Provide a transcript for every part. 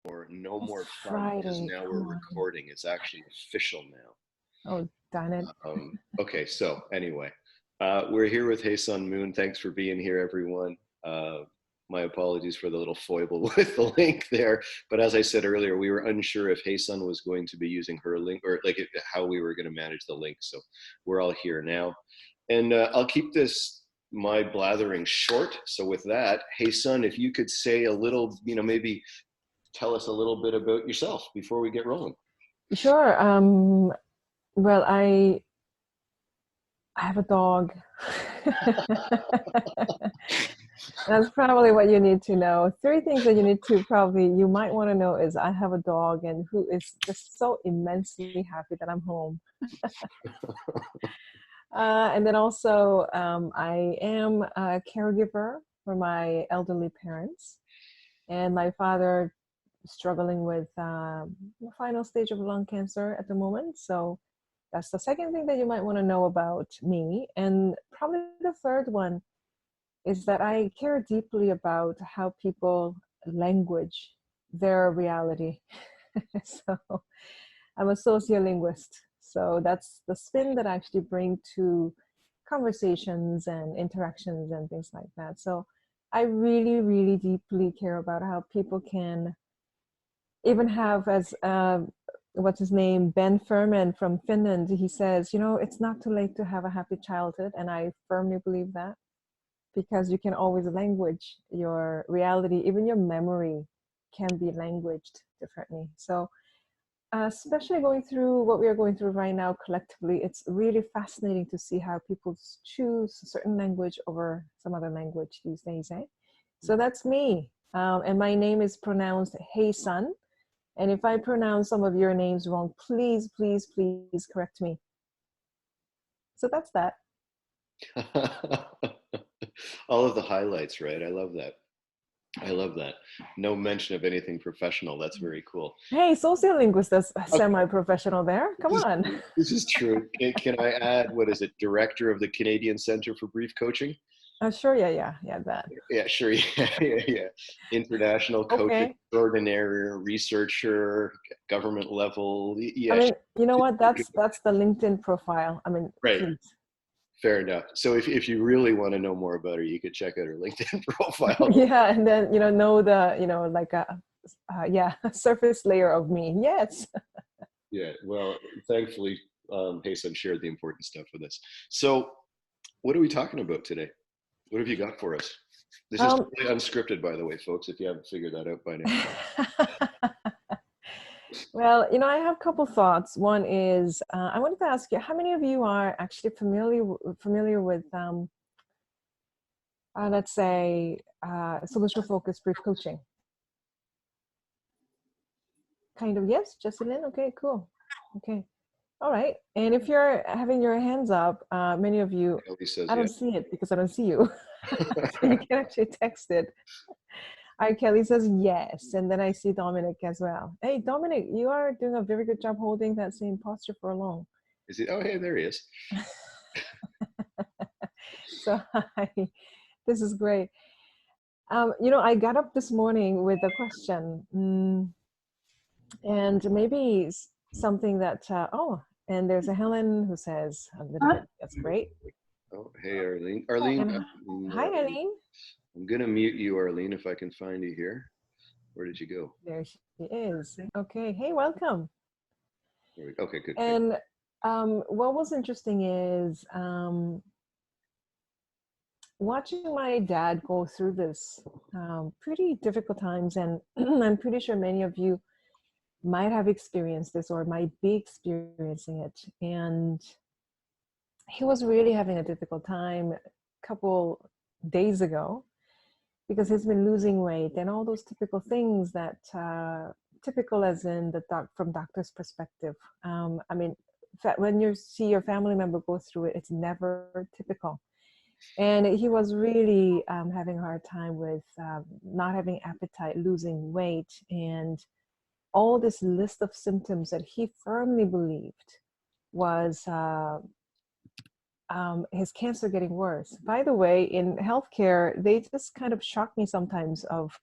no more fun, because Friday. now we're Come on. recording. It's actually official now. Oh, darn it. Okay, so anyway, we're here with Haesun Moon. Thanks for being here, everyone. My apologies for the little foible with the link there. But as I said earlier, we were unsure if Haesun was going to be using her link, or like how we were going to manage the link. So we're all here now. And I'll keep my blathering short. So with that, Haesun, if you could say a little, maybe tell us a little bit about yourself before we get rolling. Sure. Well, I have a dog. That's probably what you need to know. Three things that you might want to know is I have a dog and who is just so immensely happy that I'm home. And then also, I am a caregiver for my elderly parents, and my father struggling with the final stage of lung cancer at the moment. So that's the second thing that you might want to know about me. And probably the third one is that I care deeply about how people language their reality. So I'm a sociolinguist. So that's the spin that I actually bring to conversations and interactions and things like that. So I really, really deeply care about how people can even have, as what's his name, Ben Furman from Finland, he says, it's not too late to have a happy childhood. And I firmly believe that, because you can always language your reality, even your memory can be languaged differently. So especially going through what we are going through right now collectively, it's really fascinating to see how people choose a certain language over some other language these days. So that's me. And my name is pronounced Haesun. And if I pronounce some of your names wrong, please, please, please correct me. So that's that. All of the highlights, right? I love that. I love that. No mention of anything professional. That's very cool. Hey, sociolinguist is Okay. semi-professional there. Come on. This is true. Can I add, what is it? Director of the Canadian Center for Brief Coaching? Sure, yeah, that. Yeah, sure. Yeah. International coach Okay. extraordinaire, researcher, government level. I Yeah. mean, you know what? That's the LinkedIn profile. I mean, Right. please. Fair enough. So if you really want to know more about her, you could check out her LinkedIn profile. Yeah, and then know the like a surface layer of me. Yes. Yeah. Well, thankfully, Haesun shared the important stuff with us. So, what are we talking about today? What have you got for us? This is totally unscripted, by the way, folks, if you haven't figured that out by now. Well, I have a couple thoughts. One is I wanted to ask you, how many of you are actually familiar with, let's say, solution-focused brief coaching? Kind of, yes, Jesselyn? Okay, cool. Okay. All right. And if you're having your hands up, many of you, I don't see it because I don't see you. So you can actually text it. All right, Kelly says yes. And then I see Dominic as well. Hey, Dominic, you are doing a very good job holding that same posture for long. Is he? Oh, hey, there he is. So hi, this is great. I got up this morning with a question, and maybe something that, and there's a Helen who says a little bit. That's great. Oh, hey, Arlene. Arlene. Hi, Arlene. I'm going to mute you, Arlene, if I can find you here. Where did you go? There she is. Okay. Hey, welcome. Okay, good. And what was interesting is watching my dad go through this pretty difficult times. And I'm pretty sure many of you might have experienced this or might be experiencing it. And he was really having a difficult time a couple days ago because he's been losing weight and all those typical things that typical as in from doctor's perspective. I mean, when you see your family member go through it, it's never typical. And he was really having a hard time with not having appetite, losing weight, and all this list of symptoms that he firmly believed was his cancer getting worse. By the way, in healthcare, they just kind of shock me sometimes of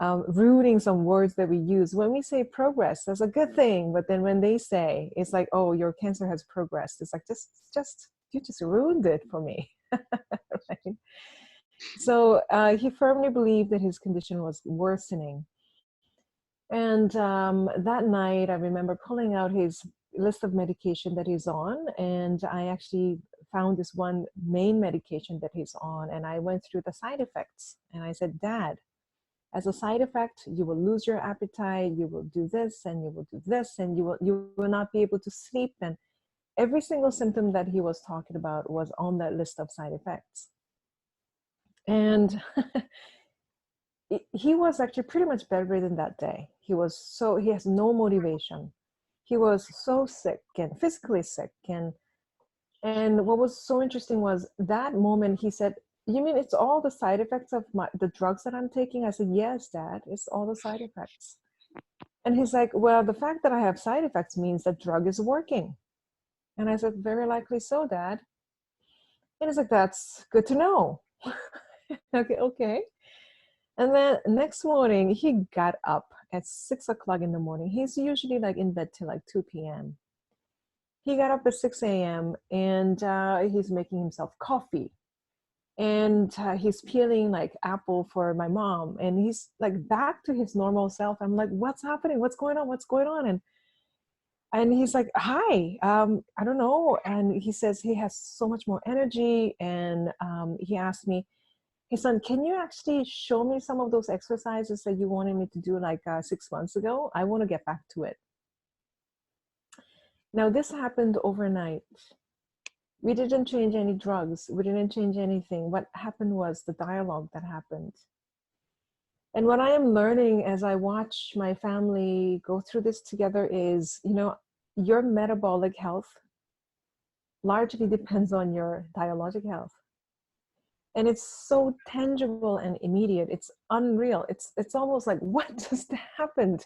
rooting some words that we use. When we say progress, that's a good thing. But then when they say, it's like, oh, your cancer has progressed. It's like, just you just ruined it for me. Right? So he firmly believed that his condition was worsening. And that night, I remember pulling out his list of medication that he's on. And I actually found this one main medication that he's on. And I went through the side effects. And I said, Dad, as a side effect, you will lose your appetite, you will do this, and you will do this, and you will not be able to sleep. And every single symptom that he was talking about was on that list of side effects. And he was actually pretty much bedridden that day. He has no motivation. He was so sick and physically sick. And what was so interesting was that moment he said, you mean it's all the side effects of the drugs that I'm taking? I said, yes, Dad, it's all the side effects. And he's like, well, the fact that I have side effects means that drug is working. And I said, very likely so, Dad. And he's like, that's good to know. Okay. And then next morning, he got up at 6 o'clock in the morning. He's usually like in bed till like 2 p.m. He got up at 6 a.m. and he's making himself coffee. And he's peeling like apple for my mom. And he's like back to his normal self. I'm like, what's happening? What's going on? What's going on? And he's like, hi, I don't know. And he says he has so much more energy. And he asked me, hey, son, can you actually show me some of those exercises that you wanted me to do like 6 months ago? I want to get back to it. Now, this happened overnight. We didn't change any drugs. We didn't change anything. What happened was the dialogue that happened. And what I am learning as I watch my family go through this together is, your metabolic health largely depends on your dialogic health. And it's so tangible and immediate. It's unreal. It's almost like, what just happened?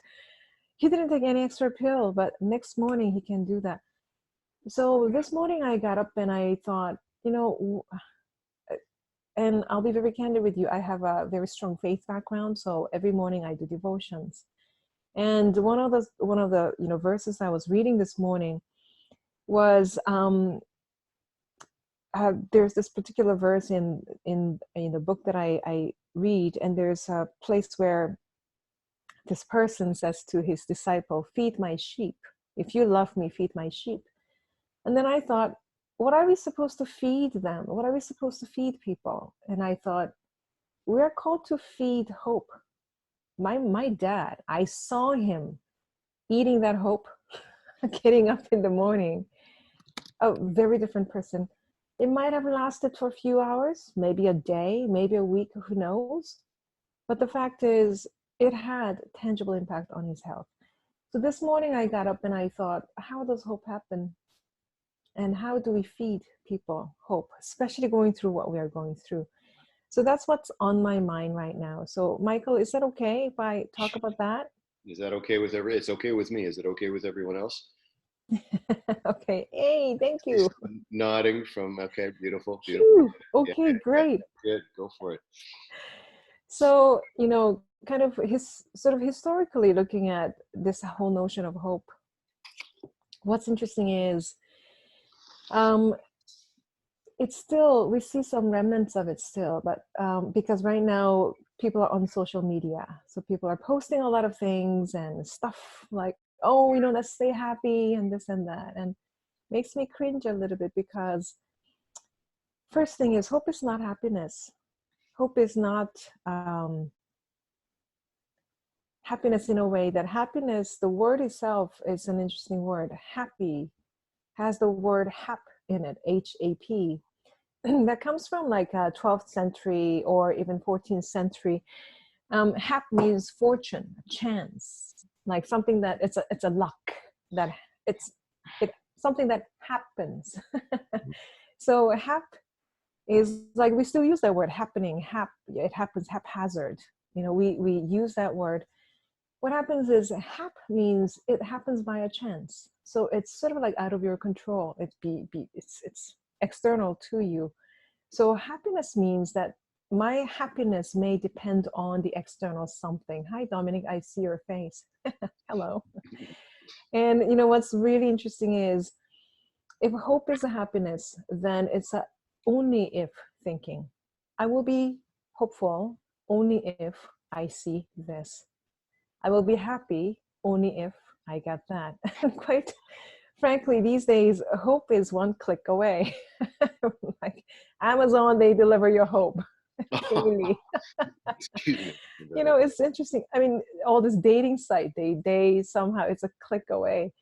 He didn't take any extra pill, but next morning he can do that. So this morning I got up and I thought, and I'll be very candid with you, I have a very strong faith background. So every morning I do devotions. And one of the verses I was reading this morning was there's this particular verse in the book that I read, and there's a place where this person says to his disciple, feed my sheep. If you love me, feed my sheep. And then I thought, what are we supposed to feed them? What are we supposed to feed people? And I thought, we're called to feed hope. My dad, I saw him eating that hope, getting up in the morning, a very different person. It might have lasted for a few hours, maybe a day, maybe a week, who knows? But the fact is, it had tangible impact on his health. So this morning I got up and I thought, how does hope happen? And how do we feed people hope, especially going through what we are going through? So that's what's on my mind right now. So Michael, is that okay if I talk about that? Is that okay with it's okay with me. Is it okay with everyone else? Okay. Hey, thank you. Nodding from, okay, beautiful. Phew, okay, Yeah, great. good, go for it. So, kind of historically looking at this whole notion of hope, what's interesting is it's still, we see some remnants of it still, but because right now people are on social media. So people are posting a lot of things and stuff like, oh, let's stay happy and this and that. And makes me cringe a little bit because first thing is, hope is not happiness. Hope is not happiness in a way that happiness, the word itself is an interesting word. Happy has the word hap in it, H-A-P. That comes from like 12th century or even 14th century. Hap means fortune, chance, like something that it's a luck, that it's something that happens. So hap is like, we still use that word, happening, it happens haphazard. We use that word. What happens is hap means it happens by a chance. So it's sort of like out of your control. It's external to you. So happiness means that my happiness may depend on the external something. Hi, Dominic, I see your face. Hello. And what's really interesting is, if hope is a happiness, then it's a only if thinking. I will be hopeful only if I see this. I will be happy only if I get that. And quite frankly, these days, hope is one click away. Like Amazon, they deliver your hope daily. Excuse me. It's interesting. I mean, all this dating site, they somehow, it's a click away.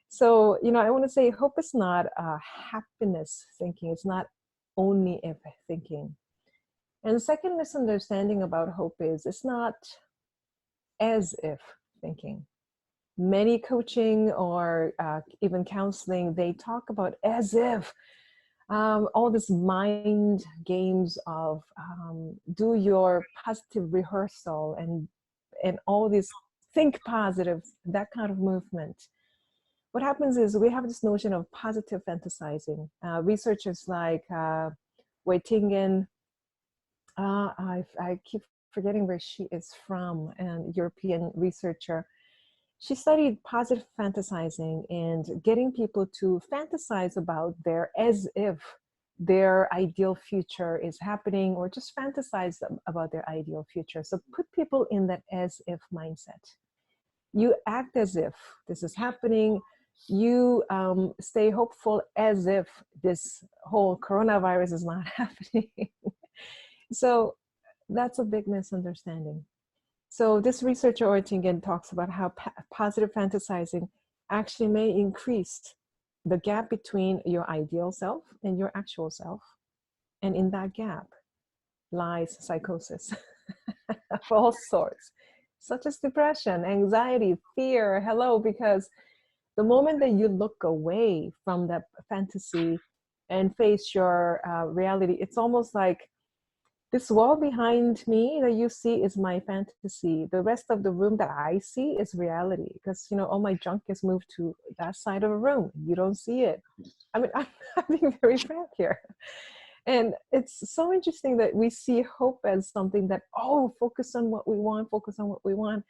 So, I want to say hope is not a happiness thinking. It's not only if thinking. And the second misunderstanding about hope is it's not as if thinking. Many coaching or even counseling, they talk about as if, all this mind games of do your positive rehearsal and all this think positive, that kind of movement. What happens is we have this notion of positive fantasizing. Researchers like Wei Tingen, I keep forgetting where she is from, and European researcher. She studied positive fantasizing and getting people to fantasize about as if their ideal future is happening, or just fantasize about their ideal future. So put people in that as if mindset. You act as if this is happening. You stay hopeful as if this whole coronavirus is not happening. So that's a big misunderstanding. So this researcher Ortingen talks about how positive fantasizing actually may increase the gap between your ideal self and your actual self. And in that gap lies psychosis of all sorts, such as depression, anxiety, fear. Hello, because the moment that you look away from that fantasy and face your reality, it's almost like this wall behind me that you see is my fantasy. The rest of the room that I see is reality, because all my junk is moved to that side of the room. You don't see it. I mean, I'm being very frank here. And it's so interesting that we see hope as something that, focus on what we want, focus on what we want.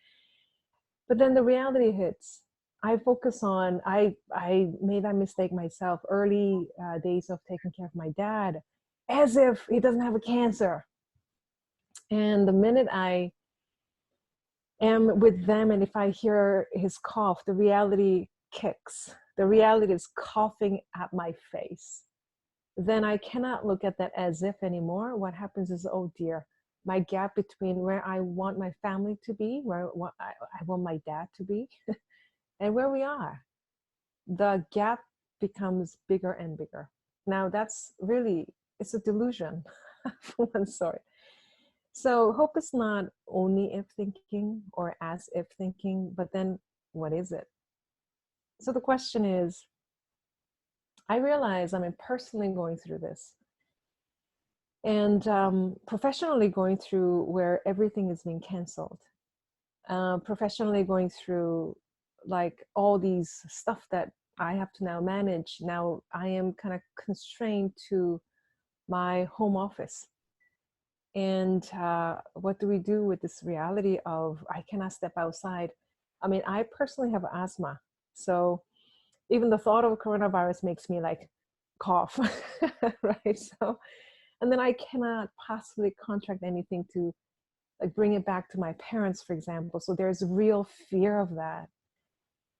But then the reality hits. I made that mistake myself, early days of taking care of my dad, as if he doesn't have a cancer. And the minute I am with them, and if I hear his cough, the reality kicks. The reality is coughing at my face. Then I cannot look at that as if anymore. What happens is, oh dear, my gap between where I want my family to be, where I want my dad to be, and where we are. The gap becomes bigger and bigger. Now that's really, it's a delusion for one sort. So hope is not only if thinking or as if thinking, but then what is it? So the question is, I realize I'm personally going through this, and professionally going through where everything is being canceled. Professionally going through like all these stuff that I have to now manage. Now I am kind of constrained to my home office. And what do we do with this reality of I cannot step outside? I mean, I personally have asthma. So even the thought of coronavirus makes me like cough, right? So, and then I cannot possibly contract anything to like bring it back to my parents, for example. So there's real fear of that.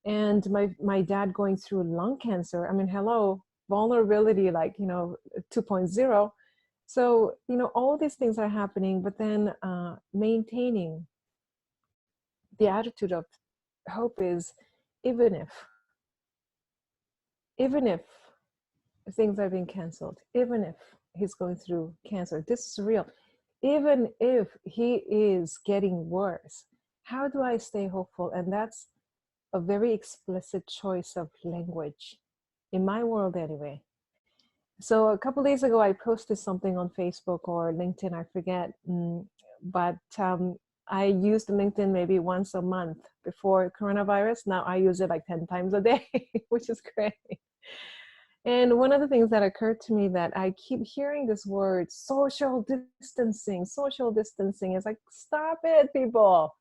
And my dad going through lung cancer. I mean, hello, vulnerability, like, 2.0. So, all these things are happening, but then maintaining the attitude of hope is even if things are being canceled, even if he's going through cancer, this is real, even if he is getting worse, how do I stay hopeful? And that's a very explicit choice of language in my world anyway. So a couple days ago, I posted something on Facebook or LinkedIn, I forget, but I used LinkedIn maybe once a month before coronavirus. Now I use it like 10 times a day, which is great. And one of the things that occurred to me, that I keep hearing this word, social distancing, social distancing. It's like, stop it, people.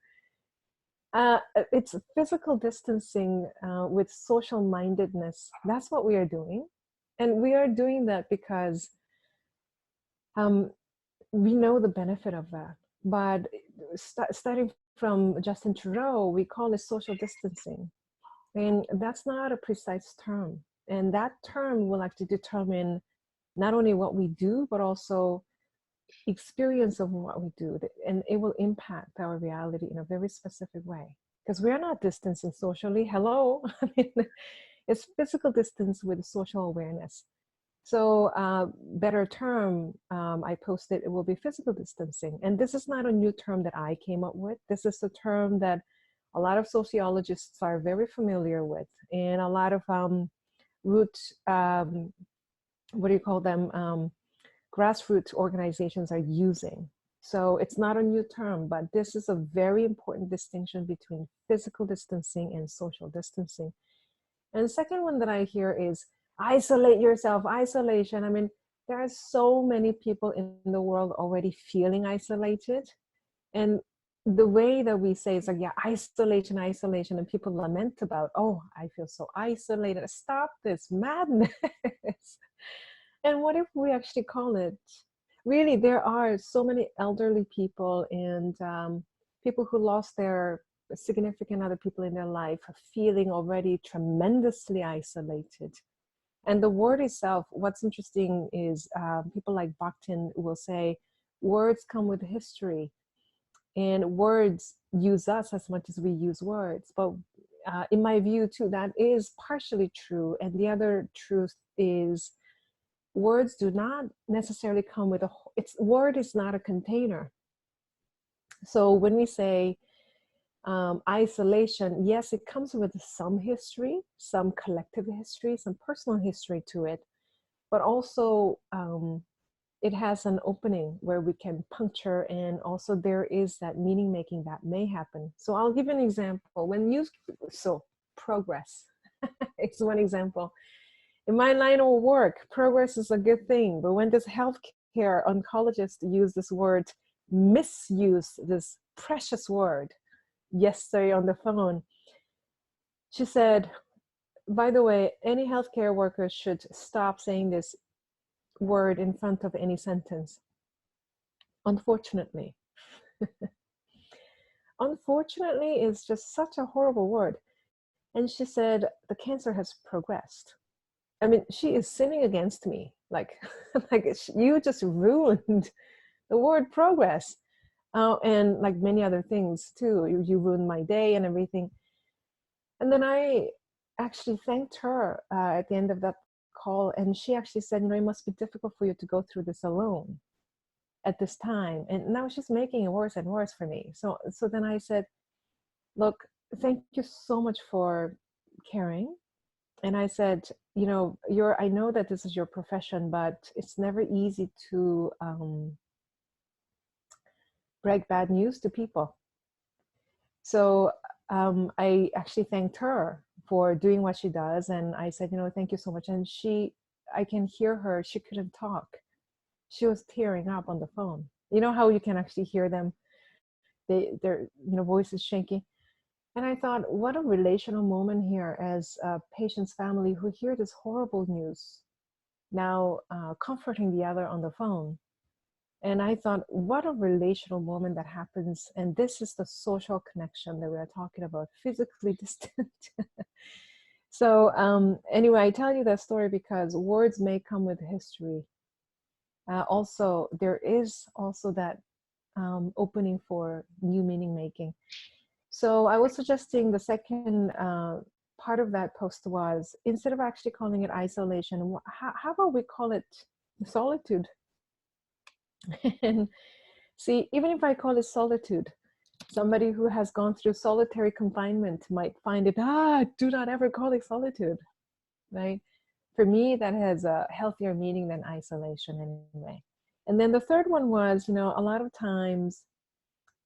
It's physical distancing with social mindedness. That's what we are doing. And we are doing that because um, we know the benefit of that. But starting from Justin Trudeau, we call it social distancing. And that's not a precise term. And that term will actually determine not only what we do, but also experience of what we do. And it will impact our reality in a very specific way. Because we are not distancing socially. Hello. I mean, it's physical distance with social awareness. So better term, I posted, it will be physical distancing. And this is not a new term that I came up with. This is a term that a lot of sociologists are very familiar with, and a lot of root, what do you call them, grassroots organizations are using. So it's not a new term, but this is a very important distinction between physical distancing and social distancing. And the second one that I hear is isolate yourself, isolation. I mean, there are so many people in the world already feeling isolated. And the way that we say it's like, yeah, isolation, isolation, and people lament about, oh, I feel so isolated. Stop this madness. And what if we actually call it, really, there are so many elderly people and people who lost their significant other people in their life, feeling already tremendously isolated. And the word itself, what's interesting is people like Bakhtin will say, words come with history. And words use us as much as we use words. But in my view, too, that is partially true. And the other truth is words do not necessarily come with word is not a container. So when we say isolation, yes, it comes with some history, some collective history, some personal history to it, but also it has an opening where we can puncture, and also there is that meaning making that may happen. So I'll give you an example. So progress, it's one example. In my line of work, progress is a good thing, but when this healthcare oncologist used this word, misuse this precious word yesterday on the phone, she said, by the way, any healthcare workers should stop saying this word in front of any sentence. Unfortunately. Unfortunately is just such a horrible word. And she said, the cancer has progressed. I mean, she is sinning against me. Like, you just ruined the word progress. And like many other things too. You ruined my day and everything. And then I actually thanked her at the end of that call. And she actually said, it must be difficult for you to go through this alone at this time. And now she's making it worse and worse for me. So then I said, look, thank you so much for caring. And I said, I know that this is your profession, but it's never easy to break bad news to people. So I actually thanked her for doing what she does. And I said, thank you so much. And I can hear her, she couldn't talk. She was tearing up on the phone. You know how you can actually hear them? Their voice is shaky. And I thought, what a relational moment here as a patient's family who hear this horrible news, now comforting the other on the phone. And I thought, what a relational moment that happens. And this is the social connection that we are talking about, physically distant. So anyway, I tell you that story because words may come with history. Also, there is also that opening for new meaning making. So I was suggesting the second part of that post was, instead of actually calling it isolation, how about we call it solitude? And see, even if I call it solitude, somebody who has gone through solitary confinement might find it, do not ever call it solitude, right? For me, that has a healthier meaning than isolation anyway. And then the third one was, a lot of times,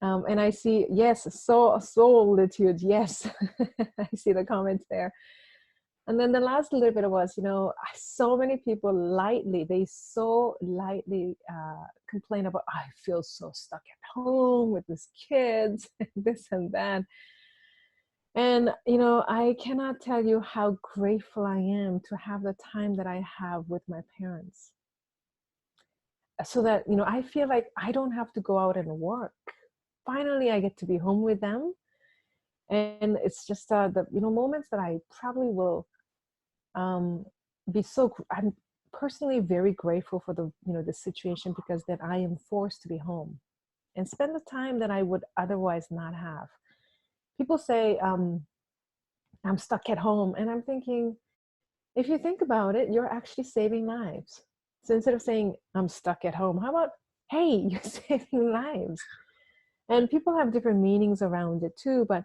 and I see, yes, solitude, yes, I see the comments there. And then the last little bit was, so many people so lightly complain about, I feel so stuck at home with these kids, and this and that. And, I cannot tell you how grateful I am to have the time that I have with my parents. So that, I feel like I don't have to go out and work. Finally, I get to be home with them. And it's just the, moments that I probably will I'm personally very grateful for the situation, because then I am forced to be home and spend the time that I would otherwise not have. People say, I'm stuck at home. And I'm thinking, if you think about it, you're actually saving lives. So instead of saying, I'm stuck at home, how about, hey, you're saving lives? And people have different meanings around it too. But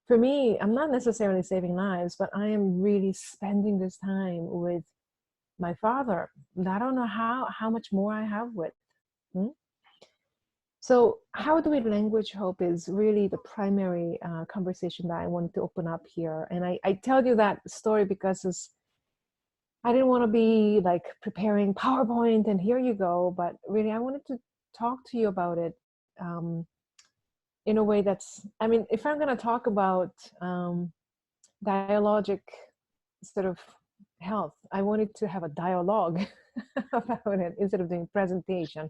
for me, I'm not necessarily saving lives, but I am really spending this time with my father. I don't know how much more I have with. So how do we language hope is really the primary conversation that I wanted to open up here. And I tell you that story because I didn't want to be like preparing PowerPoint and here you go, but really I wanted to talk to you about it in a way that's, if I'm going to talk about dialogic sort of health, I wanted to have a dialogue about it instead of doing presentation.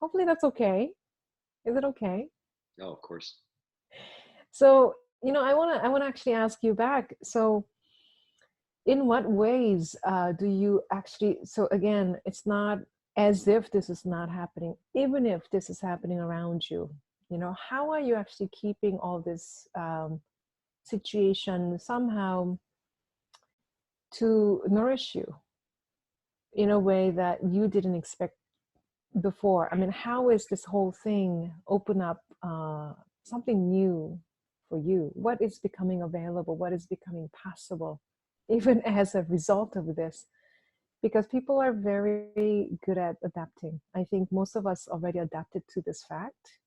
Hopefully that's okay. Is it okay? Oh, of course. So, I want to actually ask you back. So in what ways do you actually, so again, it's not as if this is not happening, even if this is happening around you, how are you actually keeping all this situation somehow to nourish you in a way that you didn't expect before? How is this whole thing open up something new for you? What is becoming available? What is becoming possible, even as a result of this? Because people are very good at adapting. I think most of us already adapted to this fact.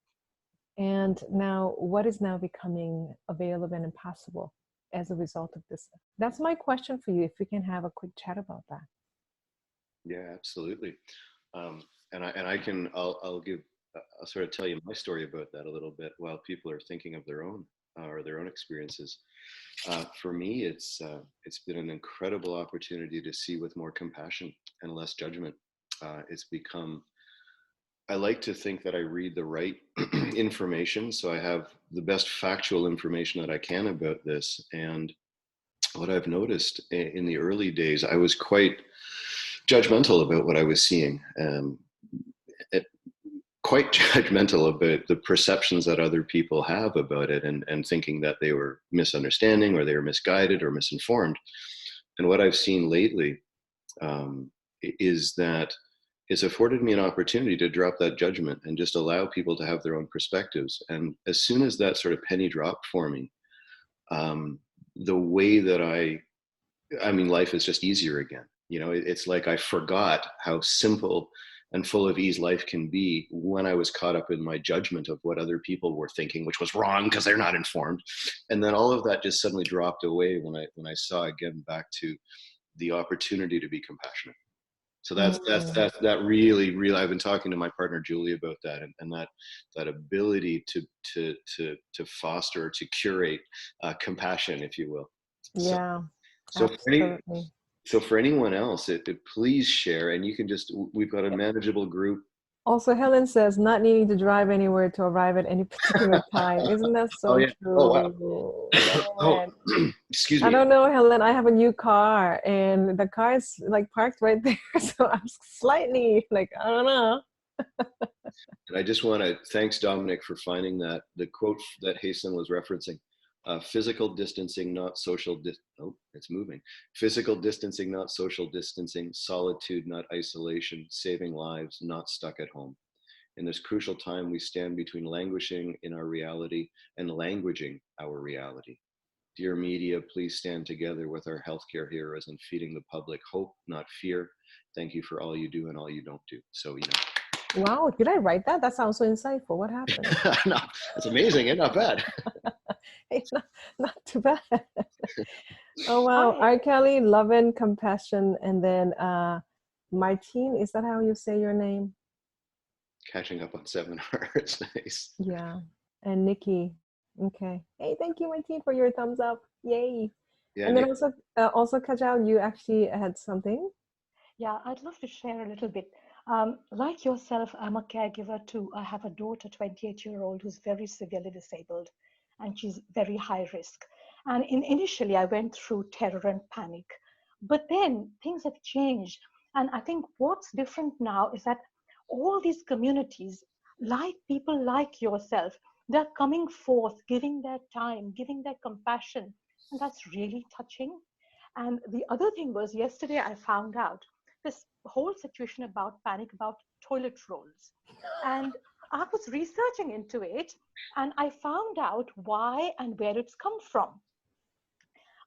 And now, what is now becoming available and possible as a result of this? That's my question for you, if we can have a quick chat about that. Yeah, absolutely. I'll sort of tell you my story about that a little bit while people are thinking of their own or their own experiences. For me, it's been an incredible opportunity to see with more compassion and less judgment. It's become, I like to think that I read the right information, so I have the best factual information that I can about this. And what I've noticed in the early days, I was quite judgmental about what I was seeing. Quite judgmental about the perceptions that other people have about it, and thinking that they were misunderstanding or they were misguided or misinformed. And what I've seen lately is that it's afforded me an opportunity to drop that judgment and just allow people to have their own perspectives. And as soon as that sort of penny dropped for me, the way that life is just easier again. It's like I forgot how simple and full of ease life can be when I was caught up in my judgment of what other people were thinking, which was wrong because they're not informed. And then all of that just suddenly dropped away when I saw again back to the opportunity to be compassionate. So that really, I've been talking to my partner Julie about that, and that ability to foster, to curate compassion, if you will. Yeah, So absolutely. So for anyone else, please share, and you can we've got a manageable group. Also, Helen says not needing to drive anywhere to arrive at any particular time. Isn't that so Oh yeah. true? Oh wow. Oh, excuse me. I don't know, Helen. I have a new car and the car is like parked right there. So I'm slightly like, I don't know. And I just want to thanks Dominic for finding the quote that Haesun was referencing. Physical distancing, not social it's moving. Physical distancing, not social distancing. Solitude, not isolation. Saving lives, not stuck at home. In this crucial time, we stand between languishing in our reality and languaging our reality. Dear media, please stand together with our healthcare heroes in feeding the public hope, not fear. Thank you for all you do and all you don't do. So, Wow, did I write that? That sounds so insightful. What happened? No, it's amazing and not bad. Hey, not too bad. Oh wow, Hi. R. Kelly, Lovin', Compassion, and then Martine, is that how you say your name? Catching up on seminars. Nice. Yeah. And Nikki. Okay. Hey, thank you, Martine, for your thumbs up. Yay. Yeah, And then Nick. also Kajal, you actually had something. Yeah, I'd love to share a little bit. Like yourself, I'm a caregiver too. I have a daughter, 28-year-old, who's very severely disabled, and she's very high risk. And initially, I went through terror and panic, but then things have changed. And I think what's different now is that all these communities, like people like yourself, they're coming forth, giving their time, giving their compassion, and that's really touching. And the other thing was, yesterday I found out this whole situation about panic about toilet rolls. And I was researching into it, and I found out why and where it's come from.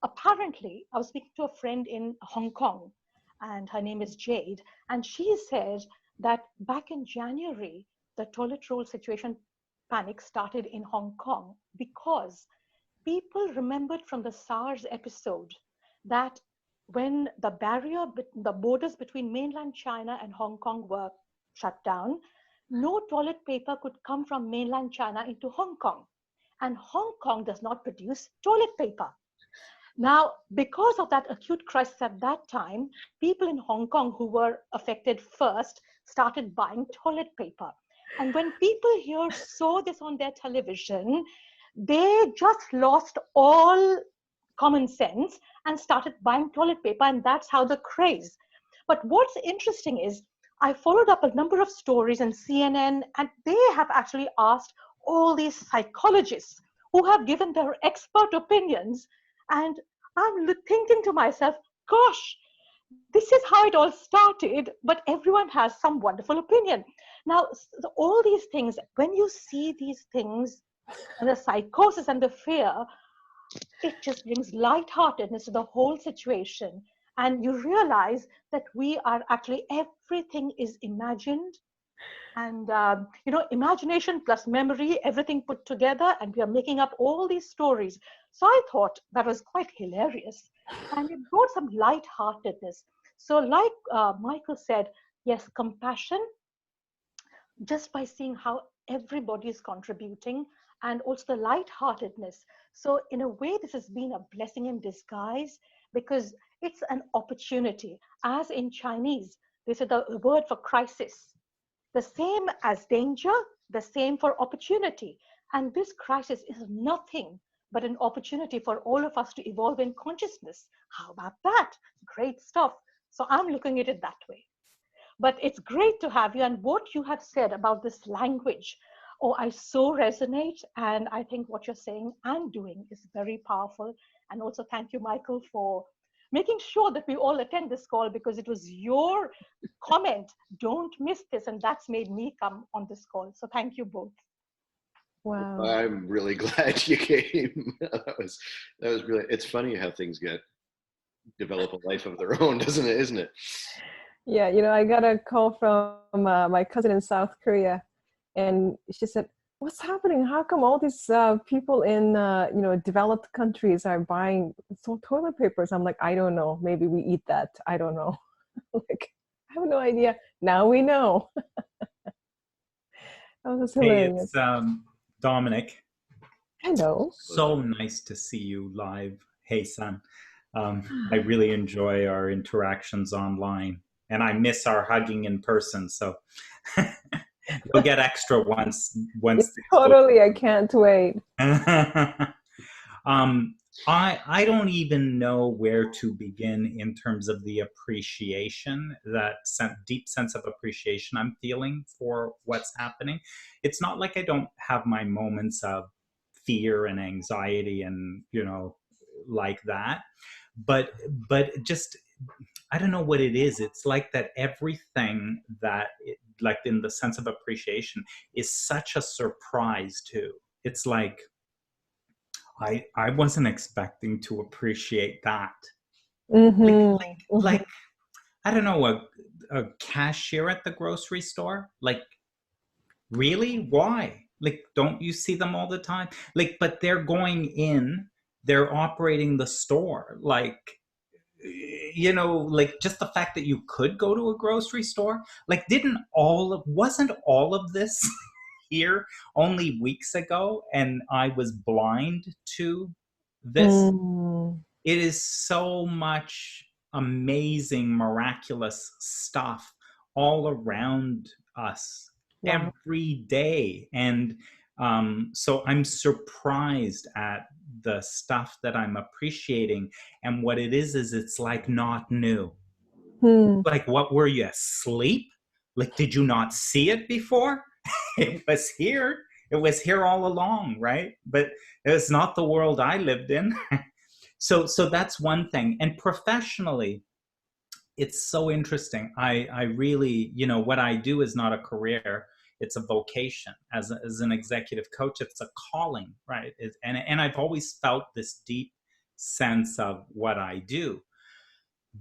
Apparently, I was speaking to a friend in Hong Kong, and her name is Jade, and she said that back in January, the toilet roll situation panic started in Hong Kong because people remembered from the SARS episode that when the borders between mainland China and Hong Kong were shut down, no toilet paper could come from mainland China into Hong Kong. And Hong Kong does not produce toilet paper. Now, because of that acute crisis at that time, people in Hong Kong who were affected first started buying toilet paper. And when people here saw this on their television, they just lost all common sense and started buying toilet paper, and that's how the craze. But what's interesting is I followed up a number of stories in CNN, and they have actually asked all these psychologists who have given their expert opinions. And I'm thinking to myself, gosh, this is how it all started, but everyone has some wonderful opinion. Now, all these things, when you see these things, and the psychosis and the fear, it just brings lightheartedness to the whole situation. And you realize that we are actually, everything is imagined. And, imagination plus memory, everything put together, and we are making up all these stories. So I thought that was quite hilarious. And it brought some lightheartedness. So, like Michael said, yes, compassion, just by seeing how everybody is contributing, and also the lightheartedness. So in a way, this has been a blessing in disguise because it's an opportunity. As in Chinese, they say the word for crisis, the same as danger, the same for opportunity. And this crisis is nothing but an opportunity for all of us to evolve in consciousness. How about that? Great stuff. So I'm looking at it that way. But it's great to have you. And what you have said about this language, oh, I so resonate. And I think what you're saying and doing is very powerful. And also thank you, Michael, for making sure that we all attend this call, because it was your comment, don't miss this. And that's made me come on this call. So thank you both. Wow. I'm really glad you came. That was really. It's funny how things develop a life of their own, doesn't it? Isn't it? Yeah, I got a call from my cousin in South Korea, and she said, "What's happening? How come all these people in developed countries are buying toilet papers?" I'm like, "I don't know. Maybe we eat that. I don't know." Like, I have no idea. Now we know. That was Hey, hilarious. it's Dominic. Hello. So nice to see you live. Hey, son. I really enjoy our interactions online, and I miss our hugging in person. So you'll get extra once things Totally. I can't wait. I don't even know where to begin in terms of the appreciation, that deep sense of appreciation I'm feeling for what's happening. It's not like I don't have my moments of fear and anxiety and like that, but just I don't know what it is. It's like that everything like in the sense of appreciation is such a surprise too. It's like I wasn't expecting to appreciate that. Mm-hmm. Like I don't know, a cashier at the grocery store. Like, really? Why? Like, don't you see them all the time? Like, but they're going in, they're operating the store. Like, you know, like just the fact that you could go to a grocery store, like wasn't all of this here only weeks ago, and I was blind to this? Mm. It is so much amazing, miraculous stuff all around us Wow. every day. And so I'm surprised at the stuff that I'm appreciating. And what it is it's like not new. Hmm. Like, what, were you asleep? Like, did you not see it before? It was here. It was here all along, right? But it's not the world I lived in. So that's one thing. And professionally, it's so interesting. I really, you know, what I do is not a career, it's a vocation. As an executive coach, it's a calling, right? And I've always felt this deep sense of what I do.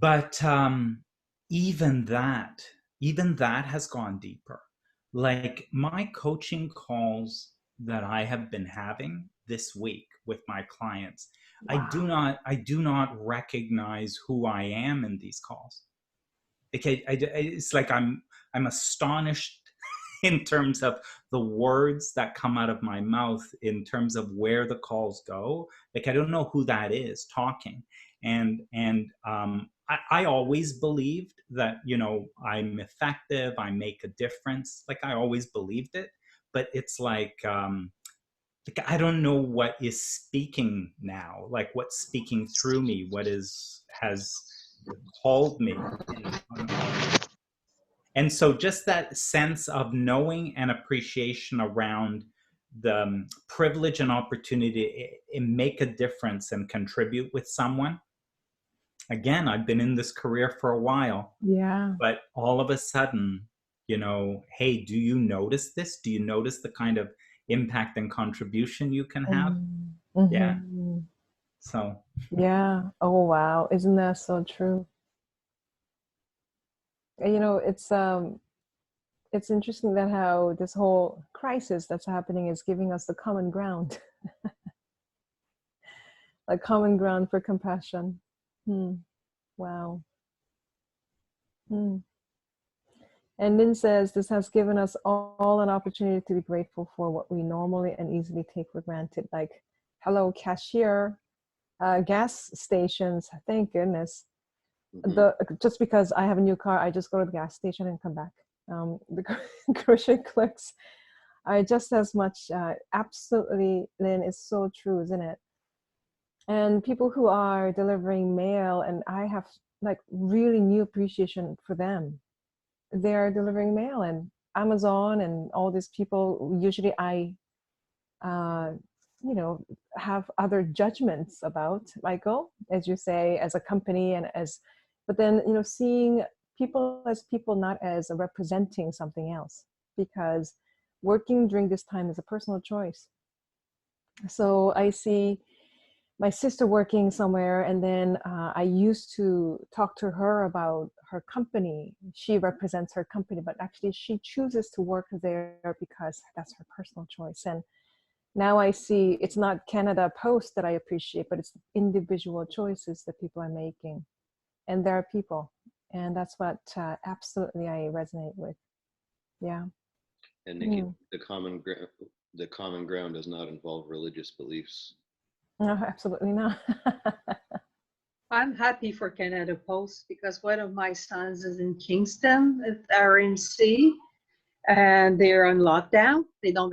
But even that, even that has gone deeper. Like my coaching calls that I have been having this week with my clients, Wow. I do not recognize who I am in these calls. Okay, it's like I'm astonished in terms of the words that come out of my mouth, in terms of where the calls go. Like, I don't know who that is talking. I always believed that, you know, I'm effective, I make a difference. Like, I always believed it. But it's like I don't know what is speaking now, like what's speaking through me, what has called me. And so just that sense of knowing and appreciation around the privilege and opportunity to make a difference and contribute with someone. Again, I've been in this career for a while, Yeah. but all of a sudden, you know, hey, do you notice this? Do you notice the kind of impact and contribution you can have? Yeah. Mm-hmm. So Yeah. Oh, wow. Isn't that so true? And, you know, it's interesting that how this whole crisis that's happening is giving us the common ground, like common ground for compassion. Hmm. Wow. Hmm. And Lynn says, this has given us all an opportunity to be grateful for what we normally and easily take for granted, like, hello, cashier, gas stations, thank goodness. Just because I have a new car, I just go to the gas station and come back. The grocery clerks are just as much, absolutely, Lynn, is so true, isn't it? And people who are delivering mail, and I have like really new appreciation for them. They are delivering mail, and Amazon and all these people, usually I, you know, have other judgments about, Michael, as you say, as a company and as, but then, you know, seeing people as people, not as representing something else, because working during this time is a personal choice. So I see my sister working somewhere, and then I used to talk to her about her company. She represents her company, but actually she chooses to work there because that's her personal choice. And now I see it's not Canada Post that I appreciate, but it's individual choices that people are making. And there are people. And that's what absolutely I resonate with. Yeah. And Nikki, the common ground does not involve religious beliefs. No, absolutely not. I'm happy for Canada Post because one of my sons is in Kingston at RNC, and they're on lockdown. They don't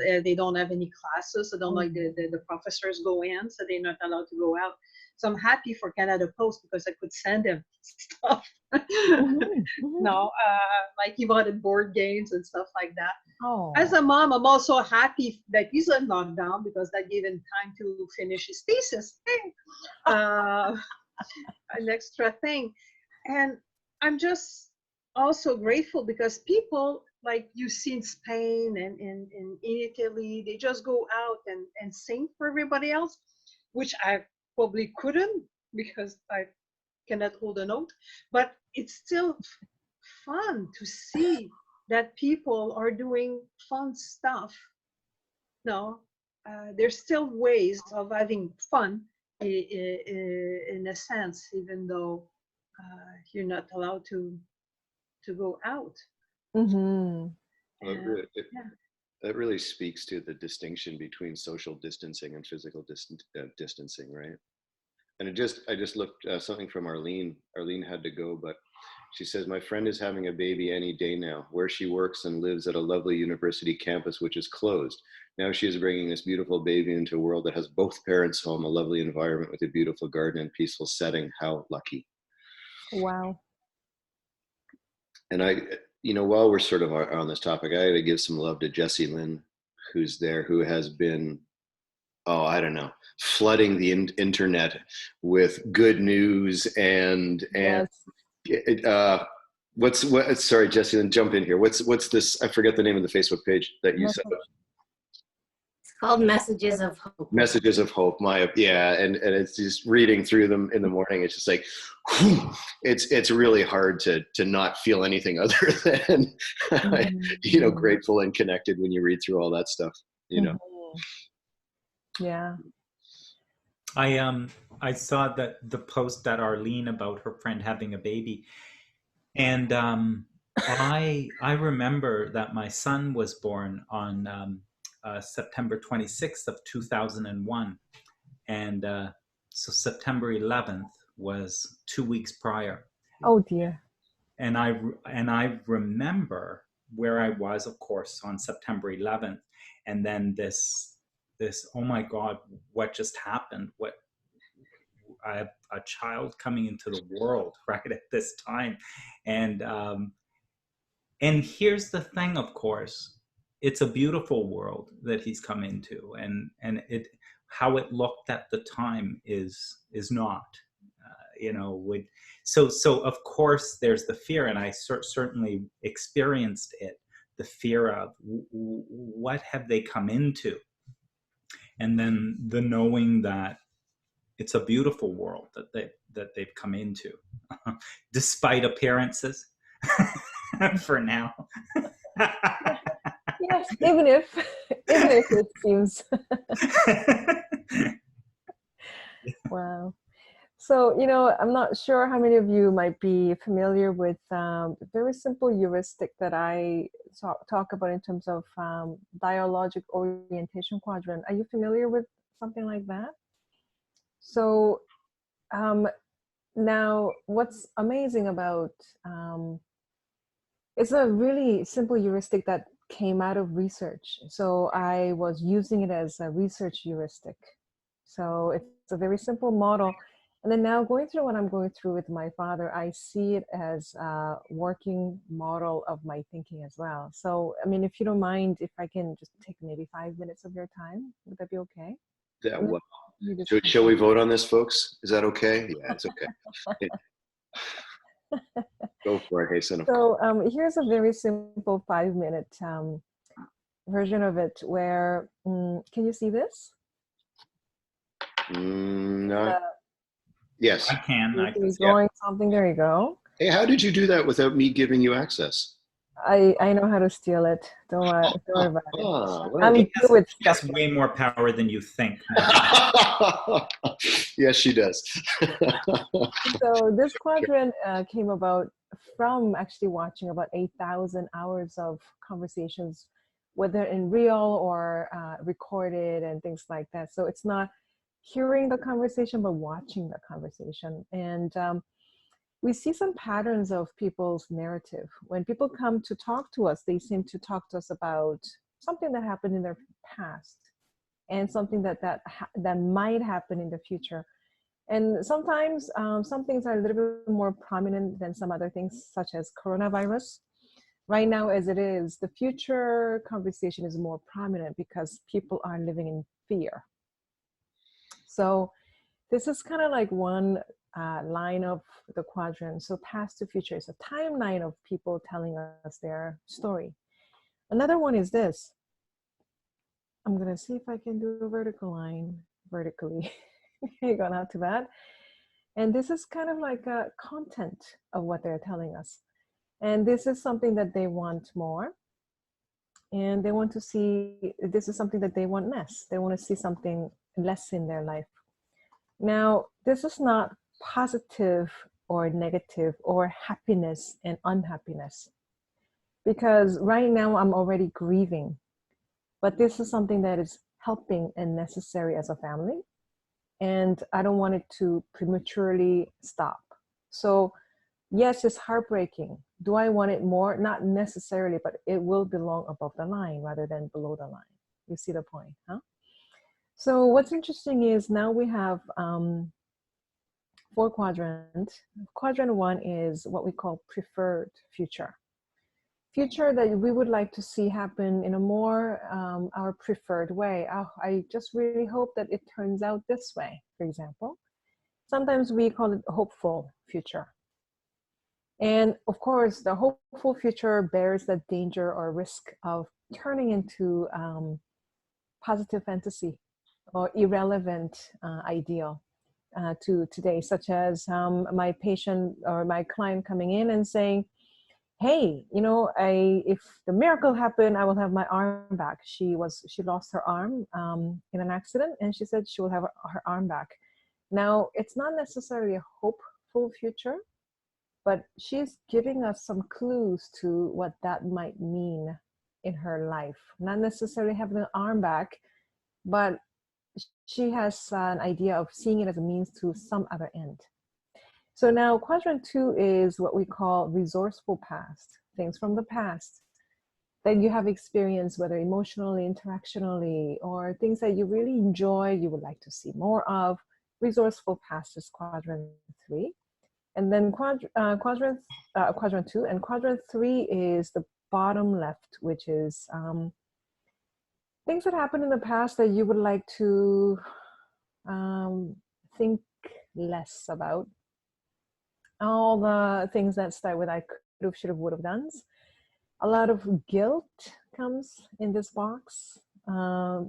have any classes, so don't like the professors go in, so they're not allowed to go out. So I'm happy for Canada Post because I could send them stuff. No, like he wanted board games and stuff like that. Oh. As a mom, I'm also happy that he's on lockdown because that gave him time to finish his thesis. An extra thing. And I'm just also grateful because people like you see in Spain and in Italy, they just go out and sing for everybody else, which I probably couldn't because I cannot hold a note, but it's still fun to see that people are doing fun stuff. No, there's still ways of having fun in a sense, even though you're not allowed to go out. Mm-hmm. Well, And, that really speaks to the distinction between social distancing and physical distancing, right? And I just looked something from Arlene. Arlene had to go, but she says, my friend is having a baby any day now, where she works and lives at a lovely university campus, which is closed. Now she is bringing this beautiful baby into a world that has both parents home, a lovely environment with a beautiful garden and peaceful setting. How lucky. Wow. And while we're sort of on this topic, I got to give some love to Jessie Lynn, who's there, who has been, I don't know, flooding the internet with good news and Yes. sorry, Jessie Lynn, jump in here. What's this? I forget the name of the Facebook page that you set up. It's called Messages of Hope. Messages of Hope. And it's just reading through them in the morning. It's just like, whew, it's really hard to not feel anything other than, Mm-hmm. grateful and connected when you read through all that stuff, Mm-hmm. Yeah. I saw that the post that Arlene about her friend having a baby, and I remember that my son was born on September 26th of 2001, and so September 11th was 2 weeks prior. Oh dear. And I remember where I was, of course, on September 11th, and then this oh my God, what just happened? I have a child coming into the world right at this time, and here's the thing, of course, it's a beautiful world that he's come into, and it how it looked at the time is not, so of course there's the fear, and I certainly experienced it, the fear of what have they come into, and then the knowing that it's a beautiful world that they've come into, despite appearances, for now. Yes, even if it seems. Wow. So, I'm not sure how many of you might be familiar with a very simple heuristic that I talk about in terms of dialogic orientation quadrant. Are you familiar with something like that? So now what's amazing about, it's a really simple heuristic that came out of research. So I was using it as a research heuristic. So it's a very simple model. And then now going through what I'm going through with my father, I see it as a working model of my thinking as well. So, I mean, if you don't mind, if I can just take maybe 5 minutes of your time, would that be okay? Yeah, well, shall we vote on this, folks? Is that okay? Yeah, it's okay. Go for it, Haesun. So here's a very simple 5-minute version of it where, can you see this? No. Yes. I can. Drawing something, there you go. Hey, how did you do that without me giving you access? I know how to steal it. Don't worry about it. Well, I'm good with she has way more power than you think. Yes, she does. So this quadrant came about from actually watching about 8,000 hours of conversations, whether in real or recorded and things like that. So it's not hearing the conversation, but watching the conversation. And we see some patterns of people's narrative. When people come to talk to us, they seem to talk to us about something that happened in their past and something that might happen in the future. And sometimes some things are a little bit more prominent than some other things, such as coronavirus. Right now, as it is, the future conversation is more prominent because people are living in fear. So this is kind of like one line of the quadrant. So past to future is a timeline of people telling us their story. Another one is this. I'm going to see if I can do a vertical line vertically. There you go, not too bad. And this is kind of like a content of what they're telling us. And this is something that they want more. And they want to see, this is something that they want less. They want to see something less in their life. Now, this is not positive or negative or happiness and unhappiness, because right now I'm already grieving, but this is something that is helping and necessary as a family, and I don't want it to prematurely stop. So yes, it's heartbreaking. Do I want it more? Not necessarily, but it will belong above the line rather than below the line. You see the point, huh? So what's interesting is now we have 4 quadrants. Quadrant 1 is what we call preferred future. Future that we would like to see happen in a more our preferred way. I just really hope that it turns out this way, for example. Sometimes we call it hopeful future. And of course, the hopeful future bears the danger or risk of turning into positive fantasy or irrelevant ideal to today, such as my patient or my client coming in and saying, hey, you know, if the miracle happened, I will have my arm back. She lost her arm in an accident, and she said she will have her arm back. Now, it's not necessarily a hopeful future, but she's giving us some clues to what that might mean in her life. Not necessarily having an arm back, but she has an idea of seeing it as a means to some other end. So now quadrant 2 is what we call resourceful past, things from the past that you have experienced, whether emotionally, interactionally, or things that you really enjoy, you would like to see more of. Resourceful past is quadrant 3. And then quadrant 2, and quadrant 3 is the bottom left, which is things that happened in the past that you would like to think less about. All the things that start with I could have, should have, would have done. A lot of guilt comes in this box. A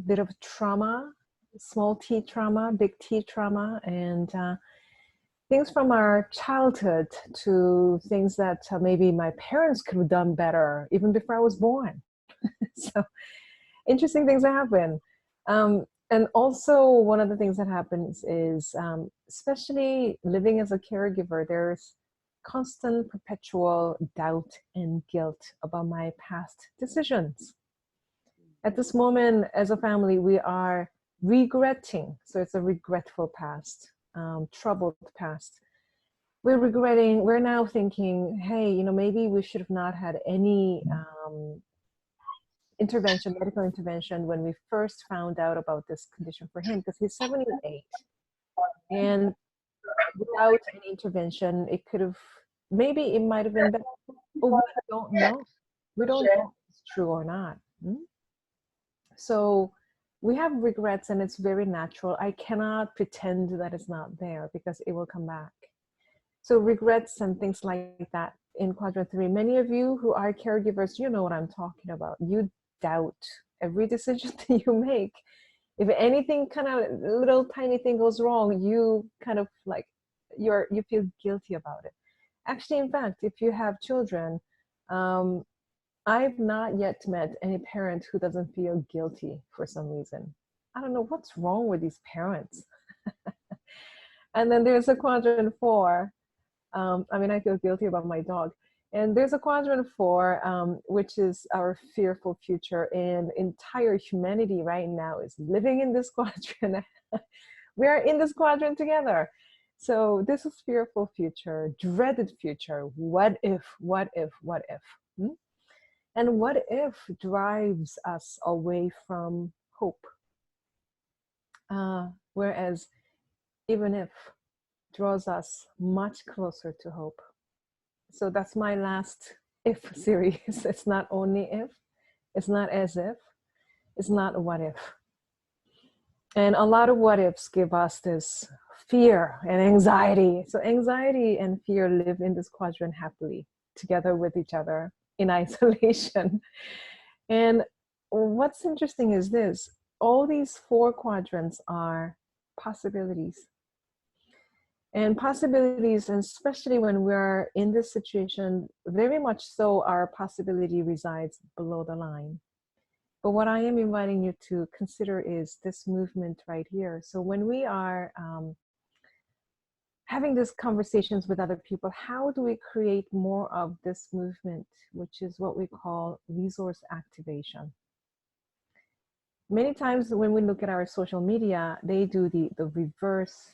bit of trauma, small t trauma, big T trauma, and things from our childhood to things that maybe my parents could have done better even before I was born. So interesting things that happen. And also one of the things that happens is, especially living as a caregiver, there's constant perpetual doubt and guilt about my past decisions. At this moment, as a family, we are regretting. So it's a regretful past, troubled past. We're now thinking, hey, you know, maybe we should have not had any medical intervention when we first found out about this condition for him, because he's 78. And without any intervention, it could have, maybe it might have been better, but we don't know. We don't know if it's true or not. So we have regrets, and it's very natural. I cannot pretend that it's not there because it will come back. So regrets and things like that in quadrant 3. Many of you who are caregivers, you know what I'm talking about. You doubt every decision that you make. If anything kind of little tiny thing goes wrong, you kind of like you feel guilty about it. Actually, in fact, if you have children, I've not yet met any parent who doesn't feel guilty for some reason. I don't know what's wrong with these parents. And then there's a quadrant 4. I feel guilty about my dog. And there's a quadrant 4, which is our fearful future. And entire humanity right now is living in this quadrant. We are in this quadrant together. So this is fearful future, dreaded future. What if, what if, what if? And what if drives us away from hope. Whereas even if draws us much closer to hope. So that's my last if series. It's not only if, it's not as if, it's not what if. And a lot of what ifs give us this fear and anxiety. So anxiety and fear live in this quadrant happily together with each other in isolation. And what's interesting is this, all these 4 quadrants are possibilities. And possibilities, and especially when we're in this situation, very much so our possibility resides below the line. But what I am inviting you to consider is this movement right here. So when we are having these conversations with other people, how do we create more of this movement, which is what we call resource activation? Many times when we look at our social media, they do the reverse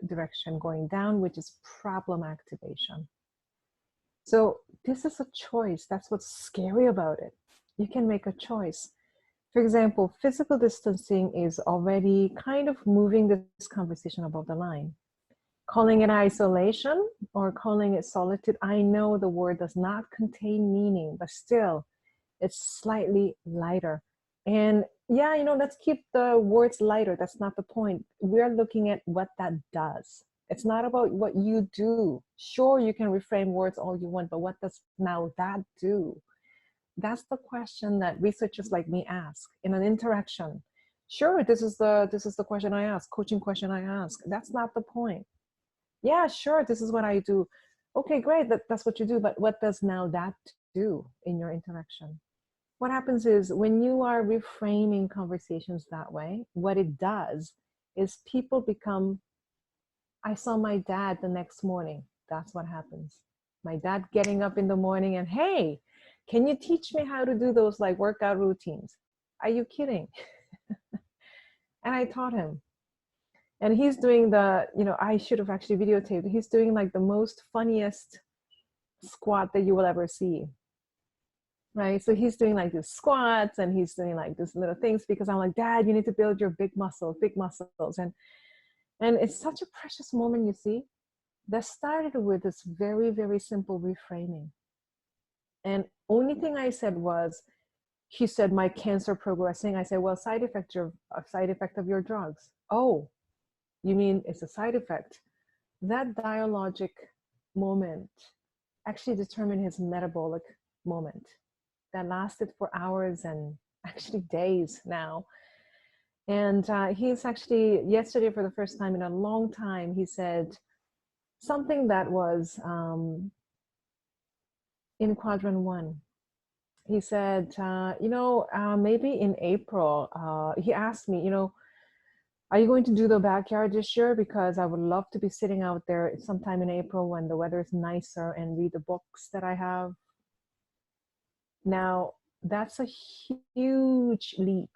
direction going down, which is problem activation. So this is a choice. That's what's scary about it. You can make a choice. For example, physical distancing is already kind of moving this conversation above the line. Calling it isolation or calling it solitude, I know the word does not contain meaning, but still, it's slightly lighter. And yeah, you know, let's keep the words lighter. That's not the point. We're looking at what that does. It's not about what you do. Sure, you can reframe words all you want, but what does now that do? That's the question that researchers like me ask in an interaction. Sure, this is the question I ask, coaching question I ask. That's not the point. Yeah, sure, this is what I do. Okay, great, that's what you do, but what does now that do in your interaction? What happens is when you are reframing conversations that way, what it does is people become, I saw my dad the next morning. That's what happens. My dad getting up in the morning and, hey, can you teach me how to do those like workout routines? Are you kidding? And I taught him. And he's doing the, you know, I should have actually videotaped. He's doing like the most funniest squat that you will ever see. Right? So he's doing like these squats and he's doing like these little things because I'm like, Dad, you need to build your big muscles. And it's such a precious moment, you see, that started with this very, very simple reframing. And only thing I said was, he said, my cancer progressing. I said, well, side effect of your drugs. Oh, you mean it's a side effect? That dialogic moment actually determined his metabolic moment that lasted for hours and actually days now. And he's actually, yesterday for the first time in a long time, he said something that was in quadrant 1. He said, maybe in April, he asked me, are you going to do the backyard this year? Because I would love to be sitting out there sometime in April when the weather is nicer and read the books that I have. Now, that's a huge leap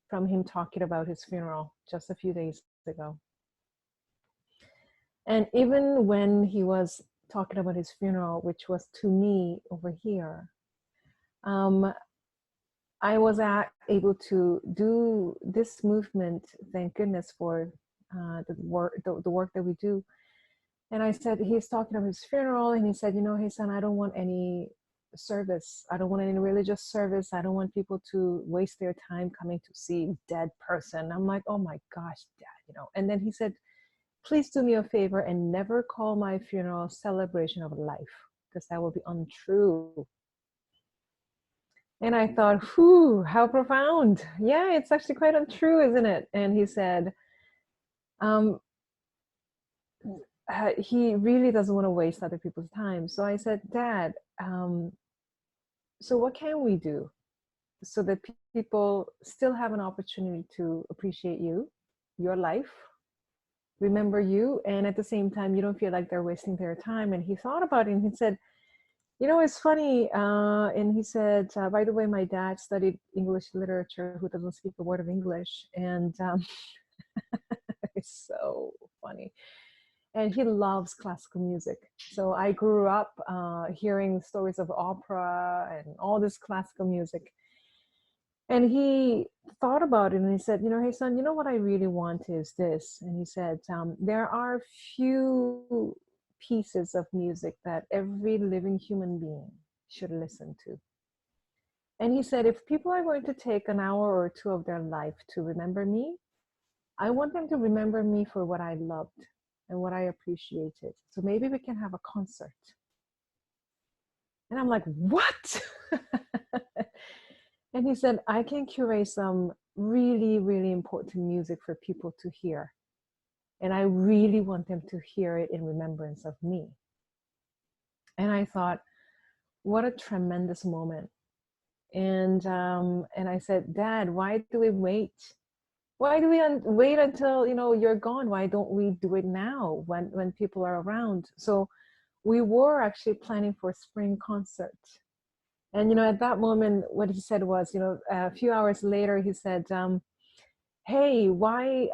from him talking about his funeral just a few days ago. And even when he was talking about his funeral, which was to me over here, I was able to do this movement, thank goodness for the work that we do. And I said, he's talking about his funeral, and he said, hey, son, I don't want any service. I don't want any religious service. I don't want people to waste their time coming to see dead person. I'm like, oh my gosh, Dad, And then he said, please do me a favor and never call my funeral celebration of life, because that will be untrue. And I thought, whew, how profound. Yeah, it's actually quite untrue, isn't it? And he said, he really doesn't want to waste other people's time. So I said, Dad, so what can we do so that people still have an opportunity to appreciate you, your life, remember you, and at the same time, you don't feel like they're wasting their time? And he thought about it and he said, it's funny. And he said, by the way, my dad studied English literature, who doesn't speak a word of English. And it's so funny. And he loves classical music. So I grew up hearing stories of opera and all this classical music. And he thought about it and he said, hey, son, what I really want is this. And he said, there are few pieces of music that every living human being should listen to. And he said, if people are going to take an hour or two of their life to remember me, I want them to remember me for what I loved and what I appreciated. So maybe we can have a concert. And I'm like, what? And he said, I can curate some really, really important music for people to hear. And I really want them to hear it in remembrance of me. And I thought, what a tremendous moment. And I said, Dad, why do we wait? Why do we wait until, you know, you're gone? Why don't we do it now when people are around? So we were actually planning for spring concert. And, you know, at that moment, what he said was, you know, a few hours later, he said, hey, why,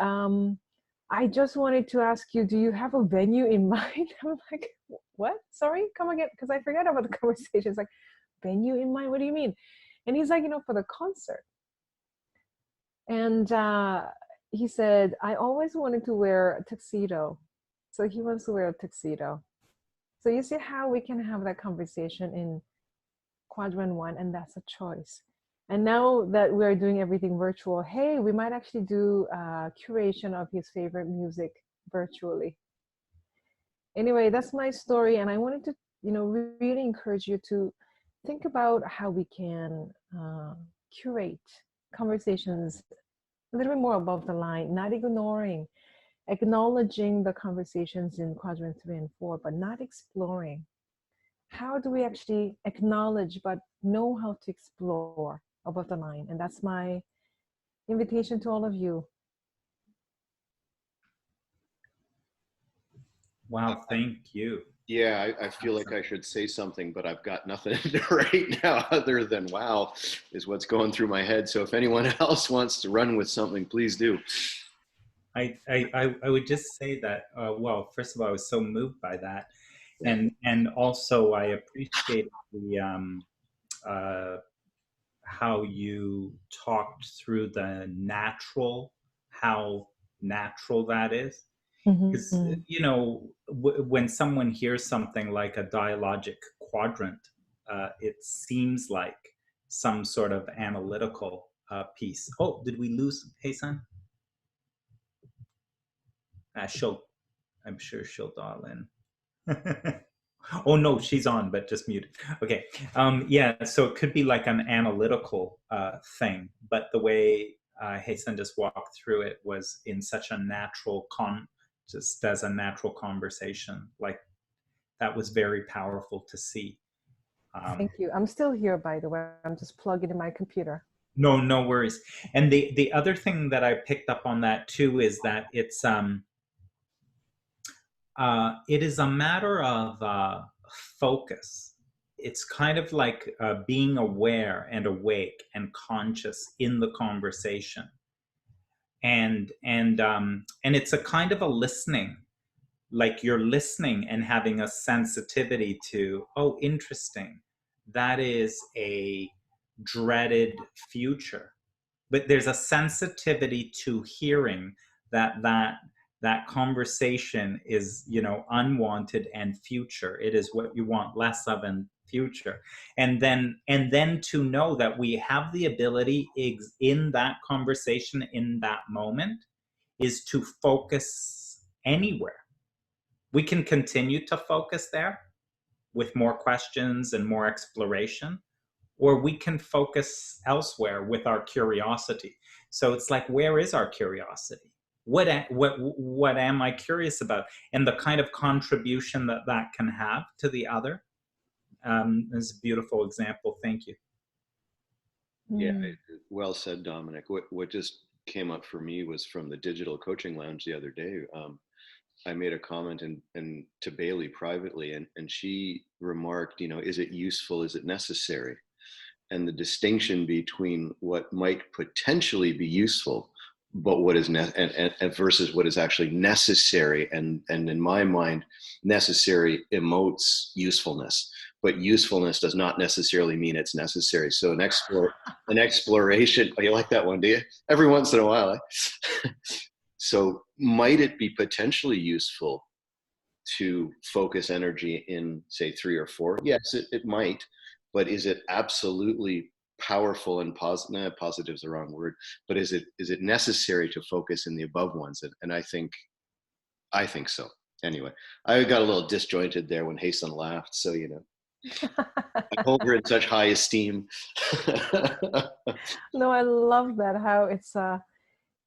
I just wanted to ask you, do you have a venue in mind? I'm like, what? Sorry, come again? Because I forgot about the conversation. It's like, venue in mind? What do you mean? And he's like, you know, for the concert. And he said, I always wanted to wear a tuxedo. So he wants to wear a tuxedo. So you see how we can have that conversation in quadrant 1, and that's a choice. And now that we're doing everything virtual, hey, we might actually do a curation of his favorite music virtually. Anyway, that's my story. And I wanted to, you know, really encourage you to think about how we can curate conversations a little bit more above the line, not ignoring, acknowledging the conversations in quadrant 3 and 4, but not exploring. How do we actually acknowledge but know how to explore above the line? And that's my invitation to all of you. Wow, thank you. Yeah, I feel like I should say something, but I've got nothing right now other than wow is what's going through my head. So if anyone else wants to run with something, please do. I would just say that, well, first of all, I was so moved by that. Yeah. And also I appreciate the, how you talked through the natural, how natural that is. Because, you know, when someone hears something like a dialogic quadrant, it seems like some sort of analytical piece. Oh, did we lose Haesun? I'm sure she'll dial in. Oh no, she's on, but just muted. Okay, yeah. So it could be like an analytical thing, but the way Haesun just walked through it was in such a natural just as a natural conversation. Like that was very powerful to see. Thank you. I'm still here, by the way. I'm just plugging in my computer. No worries. And the other thing that I picked up on that too is that it is a matter of focus. It's kind of like being aware and awake and conscious in the conversation, and it's a kind of a listening, like you're listening and having a sensitivity to, oh, interesting, that is a dreaded future, but there's a sensitivity to hearing that conversation is, you know, unwanted and future. It is what you want less of in future. And then to know that we have the ability in that conversation, in that moment, is to focus anywhere. We can continue to focus there with more questions and more exploration, or we can focus elsewhere with our curiosity. So it's like, where is our curiosity? What am I curious about? And the kind of contribution that can have to the other is a beautiful example. Thank you. Yeah, well said, Dominic. What just came up for me was from the Digital Coaching Lounge the other day. I made a comment and to Bailey privately, and she remarked, you know, is it useful? Is it necessary? And the distinction between what might potentially be useful, but what is and versus what is actually necessary. And in my mind, necessary emotes usefulness, but usefulness does not necessarily mean it's necessary. So an exploration. Oh, you like that one, do you? Every once in a while. Eh? So might it be potentially useful to focus energy in, say, 3 or 4? Yes, it might. But is it absolutely powerful and positive? Positive is the wrong word. But is it necessary to focus in the above ones? And I think so. Anyway, I got a little disjointed there when Haesun laughed. So, you know, I hold her in such high esteem. No, I love that, how it's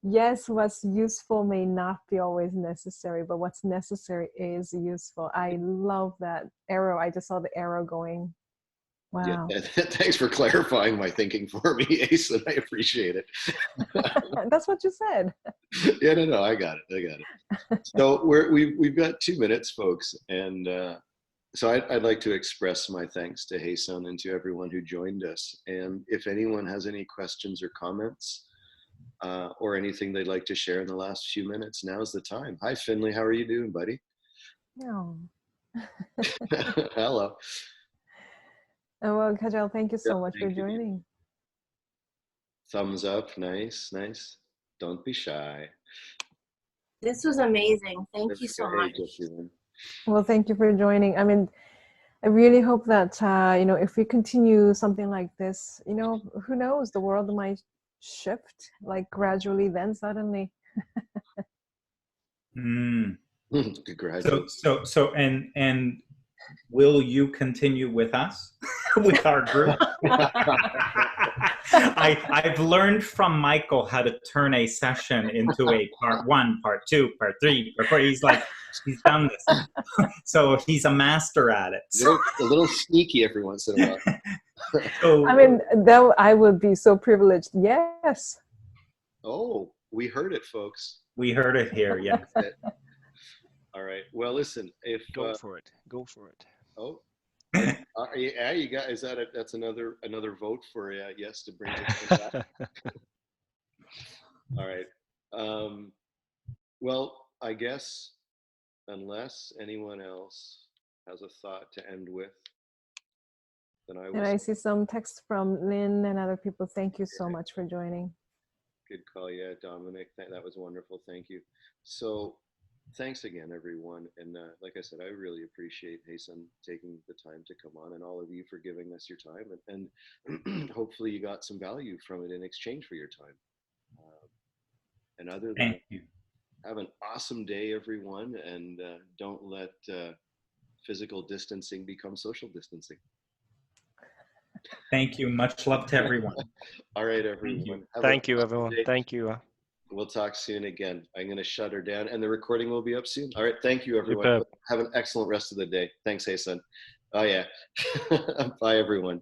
yes, what's useful may not be always necessary, but what's necessary is useful. I love that arrow. I just saw the arrow going Wow. Yeah, thanks for clarifying my thinking for me, Haesun. I appreciate it. That's what you said. Yeah, no, I got it. So we've got 2 minutes, folks, and so I'd like to express my thanks to Haesun and to everyone who joined us. And if anyone has any questions or comments or anything they'd like to share in the last few minutes, now's the time. Hi, Finley. How are you doing, buddy? No. Hello. Oh, well, Kajal, thank you so much for Thank you. joining. Thumbs up. Nice. Don't be shy. This was amazing. Thank you There so we go. much. Hey, Josephine. Well, thank you for joining. I mean, I really hope that, if we continue something like this, who knows, the world might shift like gradually, then suddenly. Congratulations. So, and will you continue with us, with our group? I've learned from Michael how to turn a session into a part 1, part 2, part 3, part 4. He's done this. So he's a master at it. A little sneaky every once in a while. So, I mean, that I would be so privileged. Yes. Oh, we heard it, folks. we heard it here, yeah. All right. Well, listen. If Go for it. oh, yeah, you got. That's another vote for yes to bring it back. All right. Well, I guess unless anyone else has a thought to end with, then I will. And I see some text from Lynn and other people. Thank you so much for joining. Good call. Yeah, Dominic, that was wonderful. Thank you. So thanks again, everyone. And like I said, I really appreciate Haesun taking the time to come on, and all of you for giving us your time. And hopefully you got some value from it in exchange for your time. And other than Thank you. have an awesome day, everyone. And don't let physical distancing become social distancing. Thank you. Much love to everyone. All right, everyone. you. Thank you, everyone. Thank you. We'll talk soon again. I'm going to shut her down, and the recording will be up soon. All right. Thank you, everyone. Superb. Have an excellent rest of the day. Thanks, Haesun. Oh, yeah. Bye, everyone.